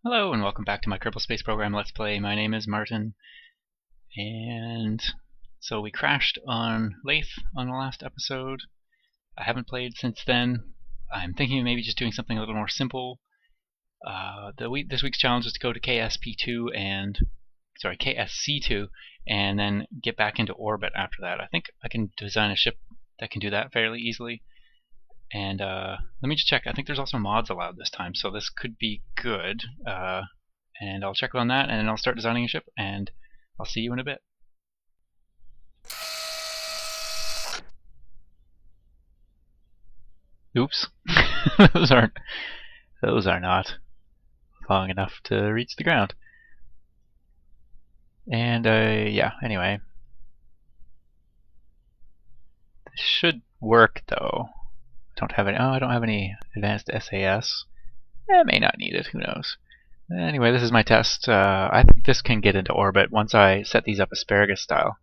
Hello and welcome back to my Kerbal Space Program Let's Play. My name is Martin, and so we crashed on Lathe on the last episode. I haven't played since then. I'm thinking of maybe just doing something a little more simple. This week's challenge is to go to KSC2 and then get back into orbit after that. I think I can design a ship that can do that fairly easily. And let me just check. I think there's also mods allowed this time, so this could be good. And I'll check on that, and then I'll start designing a ship, and I'll see you in a bit. Oops. those are not long enough to reach the ground. And yeah, anyway. This should work though. I don't have any advanced SAS. I may not need it, who knows. Anyway, this is my test. I think this can get into orbit once I set these up asparagus style.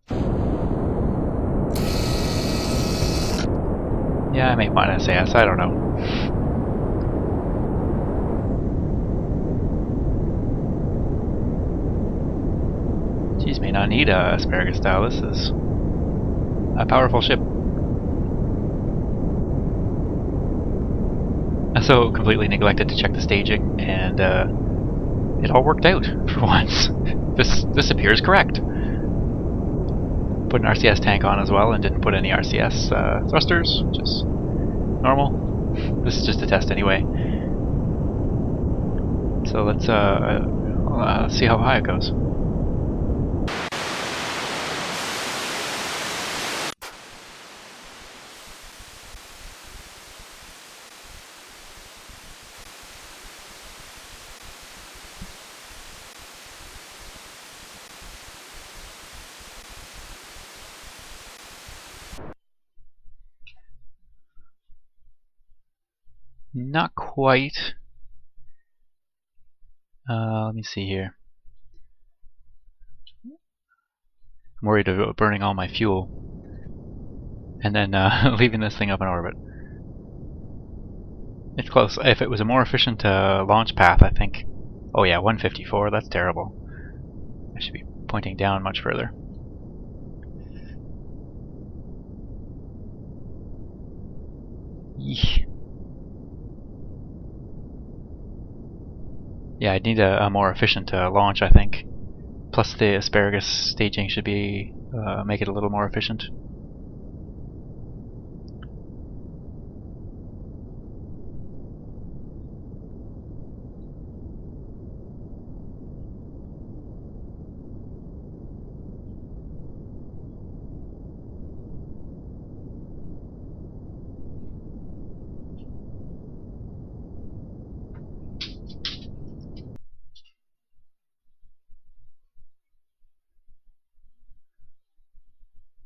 Yeah, I may want SAS, I don't know. Geez, may not need a asparagus style. This is a powerful ship. I so completely neglected to check the staging, and it all worked out for once. This appears correct. Put an RCS tank on as well, and didn't put any RCS thrusters, which is normal. This is just a test anyway. So let's see how high it goes. Not quite. Let me see here. I'm worried about burning all my fuel and then leaving this thing up in orbit. It's close. If it was a more efficient launch path, I think. Oh yeah, 154. That's terrible. I should be pointing down much further. Eesh. Yeah, I'd need a more efficient launch, I think. Plus the asparagus staging should be make it a little more efficient.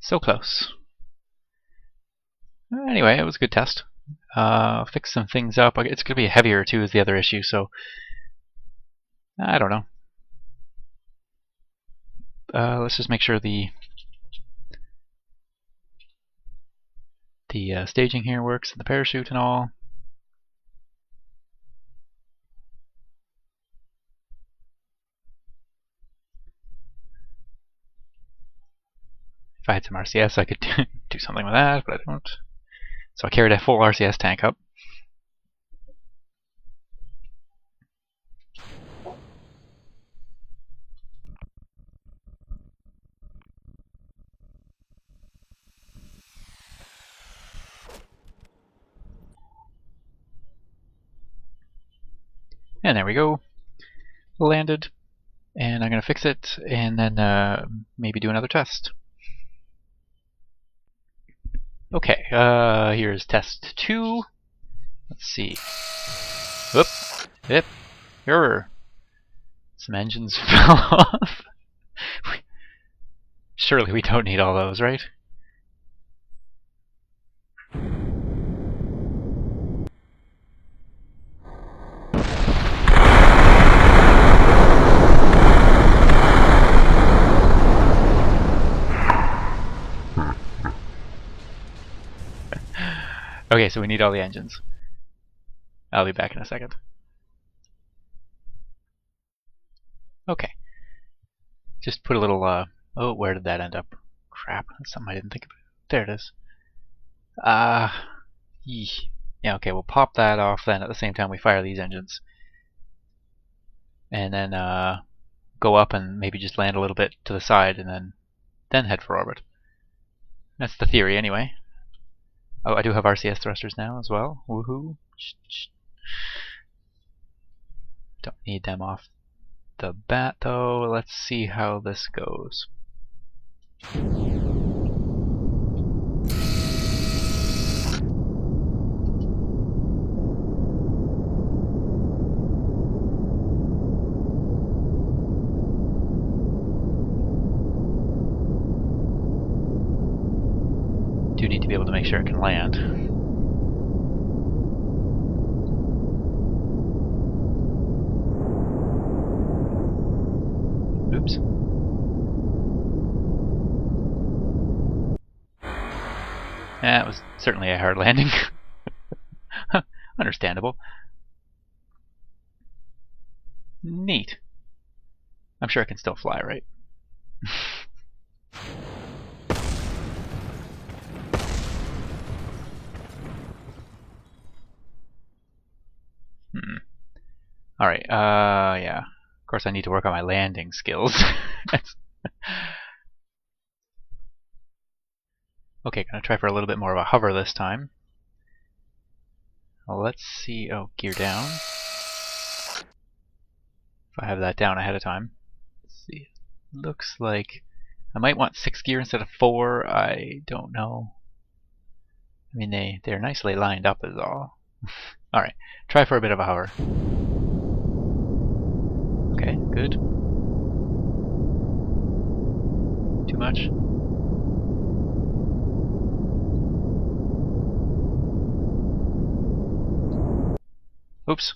So close. Anyway, it was a good test. Fix some things up. It's going to be heavier too is the other issue, so I don't know. Let's just make sure the staging here works, and the parachute and all. If I had some RCS, I could do something with that, but I don't. So I carried a full RCS tank up. And there we go. Landed. And I'm going to fix it, and then maybe do another test. Okay, here's test 2. Let's see. Whoop. Yep. Error. Some engines fell off. Surely we don't need all those, right? Okay, so we need all the engines. I'll be back in a second. Okay. Just put a little, oh, where did that end up? Crap, that's something I didn't think about. There it is. Yeah, okay, we'll pop that off then at the same time we fire these engines. And then go up and maybe just land a little bit to the side and then head for orbit. That's the theory anyway. Oh, I do have RCS thrusters now as well. Woohoo. Don't need them off the bat though. Let's see how this goes. Do need to be able to make sure it can land. Oops. That was certainly a hard landing. Understandable. Neat. I'm sure I can still fly, right? Alright, yeah. Of course I need to work on my landing skills. Okay, gonna try for a little bit more of a hover this time. Well, let's see. Oh, gear down. If I have that down ahead of time. Let's see. Looks like I might want 6 gear instead of 4. I don't know. I mean, they're nicely lined up is all. Alright, try for a bit of a hover. Okay, good. Too much? Oops.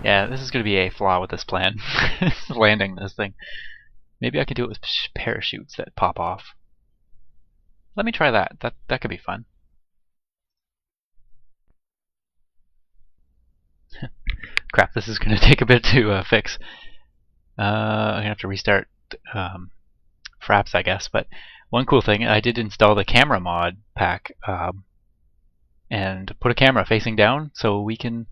Yeah, this is going to be a flaw with this plan. Landing this thing. Maybe I can do it with parachutes that pop off. Let me try that. That could be fun. Crap, this is going to take a bit to fix. I'm going to have to restart Fraps, I guess. But one cool thing, I did install the camera mod pack and put a camera facing down so we can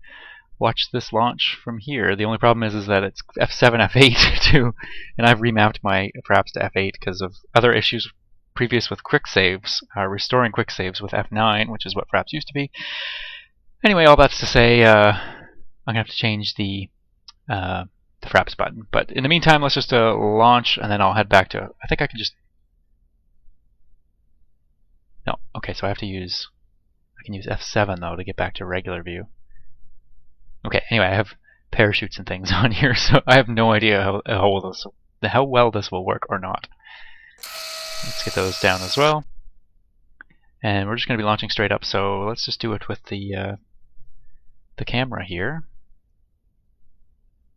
watch this launch from here. The only problem is that it's F7, F8 too, and I've remapped my Fraps to F8 because of other issues previous with quick saves, restoring quick saves with F9, which is what Fraps used to be. Anyway, all that's to say, I'm gonna have to change the Fraps button. But in the meantime, let's just launch, and then I'll head back to. I think I can just. No, okay, so I have to use. I can use F7 though to get back to regular view. Okay, anyway, I have parachutes and things on here, so I have no idea how well this will work or not. Let's get those down as well. And we're just going to be launching straight up, so let's just do it with the camera here.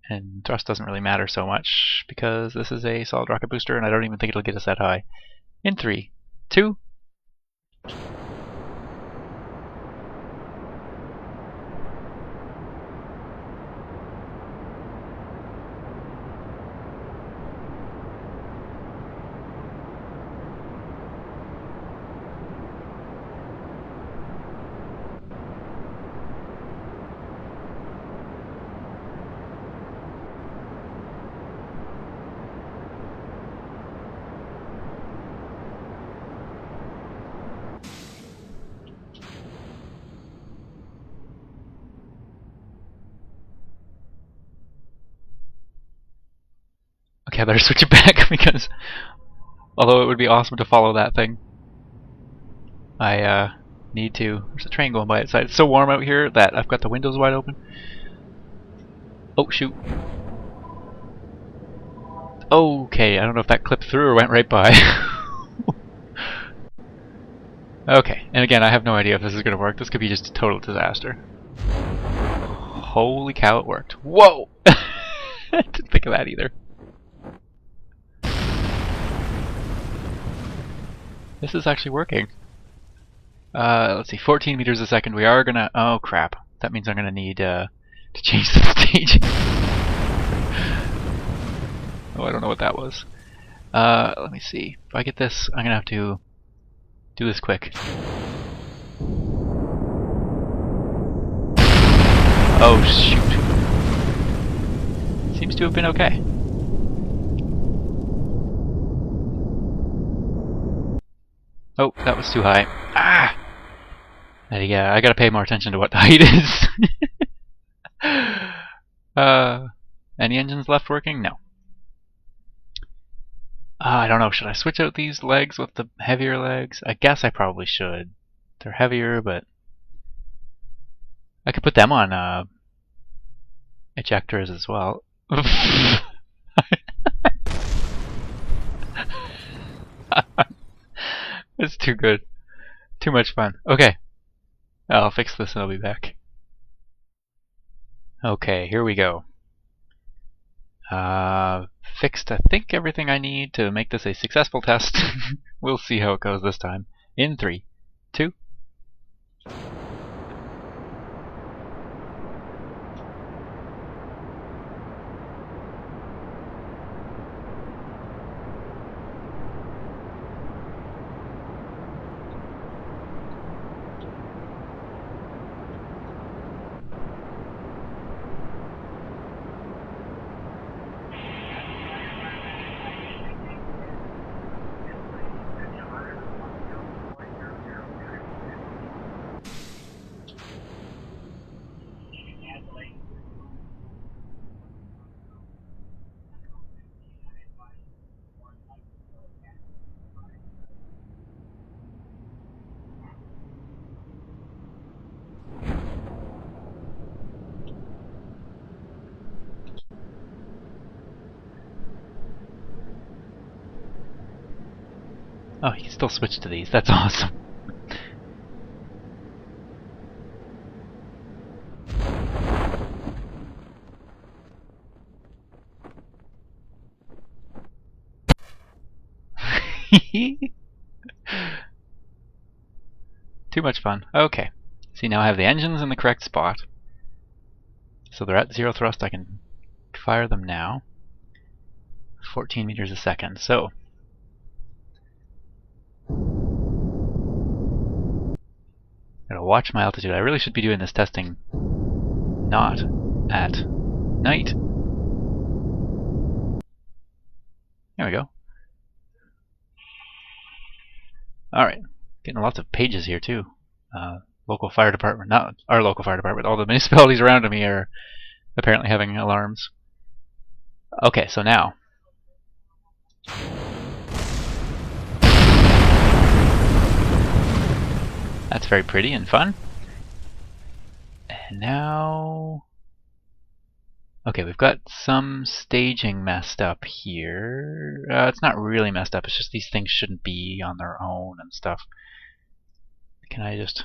And thrust doesn't really matter so much, because this is a solid rocket booster, and I don't even think it'll get us that high. In 3, 2... Okay, I better switch it back because although it would be awesome to follow that thing, I need to. There's a train going by outside. It's so warm out here that I've got the windows wide open. Oh shoot. Okay, I don't know if that clipped through or went right by. Okay, and again, I have no idea if this is going to work. This could be just a total disaster. Holy cow, it worked. Whoa! I didn't think of that either. This is actually working. Let's see, 14 meters a second. We are gonna. Oh crap! That means I'm gonna need to change the stage. Oh, I don't know what that was. Let me see. If I get this, I'm gonna have to do this quick. Oh, shoot. Seems to have been okay. Oh, that was too high. Ah! Yeah, I gotta pay more attention to what the height is. Any engines left working? No. I don't know, should I switch out these legs with the heavier legs? I guess I probably should. They're heavier, but I could put them on ejectors as well. It's too good. Too much fun. Okay. I'll fix this and I'll be back. Okay, here we go. Fixed, I think, everything I need to make this a successful test. We'll see how it goes this time. In 3, 2. Oh, he can still switch to these. That's awesome. Too much fun. Okay. See, now I have the engines in the correct spot. So they're at 0 thrust. I can fire them now. 14 meters a second. So gotta watch my altitude. I really should be doing this testing not at night. There we go. Alright. Getting lots of pages here too. Local fire department, not our local fire department, all the municipalities around me are apparently having alarms. Okay, so now. That's very pretty and fun. And now... Okay, we've got some staging messed up here. It's not really messed up, it's just these things shouldn't be on their own and stuff. Can I just...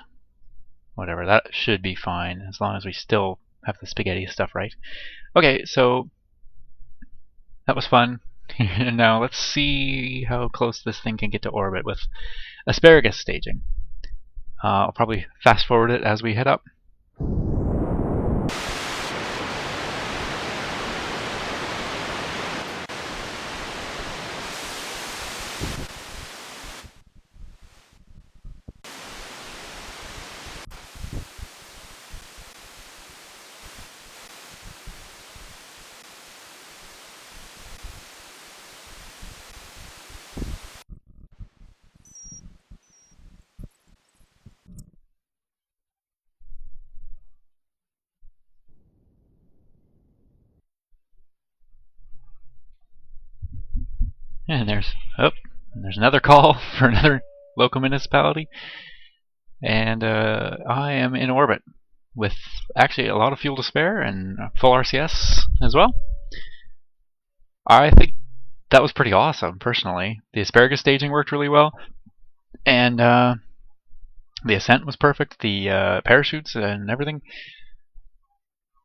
Whatever, that should be fine, as long as we still have the spaghetti stuff right. Okay, so... That was fun. And now let's see how close this thing can get to orbit with asparagus staging. I'll probably fast forward it as we head up. And there's another call for another local municipality. And I am in orbit with actually a lot of fuel to spare and full RCS as well. I think that was pretty awesome, personally. The asparagus staging worked really well, and the ascent was perfect, the parachutes and everything.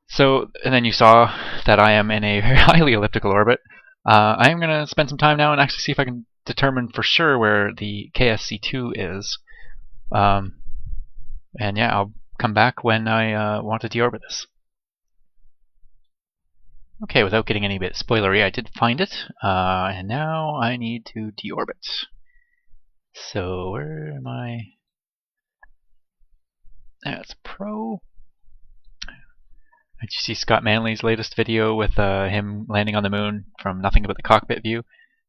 So, and then you saw that I am in a very highly elliptical orbit. I am going to spend some time now and actually see if I can determine for sure where the KSC2 is. And yeah, I'll come back when I want to deorbit this. Okay, without getting any bit spoilery, I did find it, and now I need to deorbit. So where am I? That's Pro. Did you see Scott Manley's latest video with him landing on the moon from nothing but the cockpit view?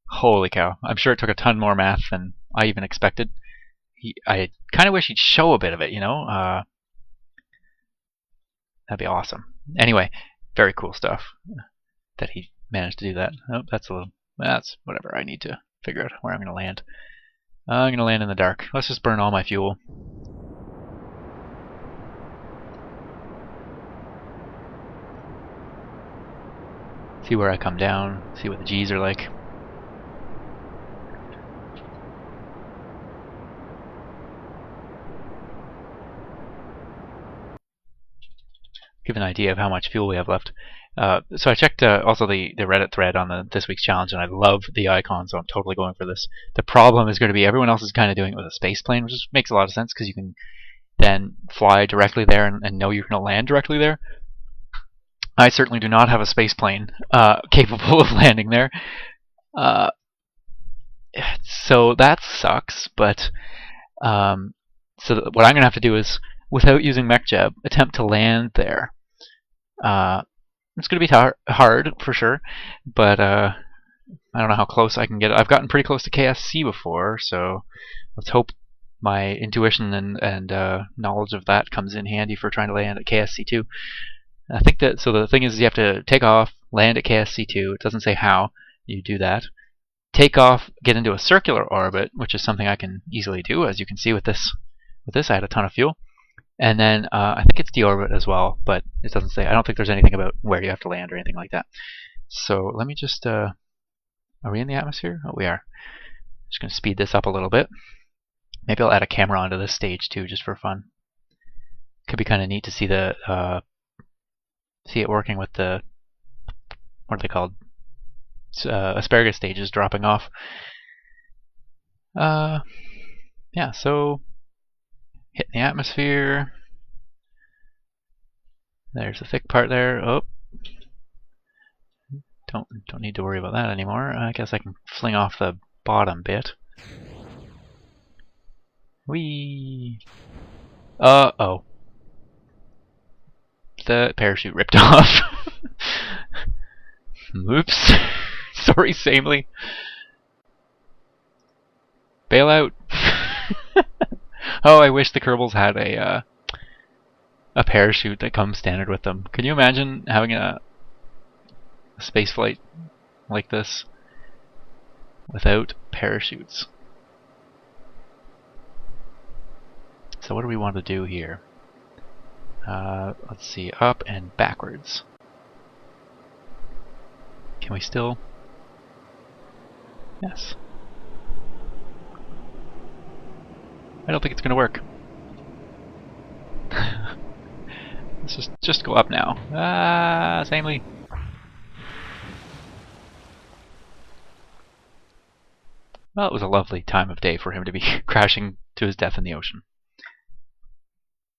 Holy cow. I'm sure it took a ton more math than I even expected. I kind of wish he'd show a bit of it, you know? That'd be awesome. Anyway, very cool stuff that he managed to do that. Oh, that's whatever. I need to figure out where I'm going to land. I'm going to land in the dark. Let's just burn all my fuel. See where I come down, see what the G's are like. Give an idea of how much fuel we have left. So I checked also the Reddit thread on this week's challenge, and I love the icon, so I'm totally going for this. The problem is going to be everyone else is kind of doing it with a space plane, which makes a lot of sense because you can then fly directly there and know you're going to land directly there. I certainly do not have a space plane capable of landing there. So that sucks, but so what I'm going to have to do is, without using MechJeb, attempt to land there. It's going to be hard for sure, but I don't know how close I can get. I've gotten pretty close to KSC before, so let's hope my intuition and knowledge of that comes in handy for trying to land at KSC 2. I think that, so the thing is you have to take off, land at KSC 2. It doesn't say how you do that. Take off, get into a circular orbit, which is something I can easily do, as you can see with this. With this, I had a ton of fuel. And then I think it's deorbit as well, but it doesn't say. I don't think there's anything about where you have to land or anything like that. So let me just, are we in the atmosphere? Oh, we are. Just going to speed this up a little bit. Maybe I'll add a camera onto this stage too, just for fun. Could be kind of neat to see see it working with the, what are they called? Asparagus stages dropping off. Yeah, so hitting the atmosphere. There's a thick part there. Oh, don't need to worry about that anymore. I guess I can fling off the bottom bit. Whee! Oh. The parachute ripped off. Oops. Sorry, Samely. Bail out. Oh, I wish the Kerbals had a parachute that comes standard with them. Can you imagine having a space flight like this without parachutes? So what do we want to do here? Let's see, up and backwards. Can we still? Yes. I don't think it's going to work. Let's just go up now. Samely. Well, it was a lovely time of day for him to be crashing to his death in the ocean.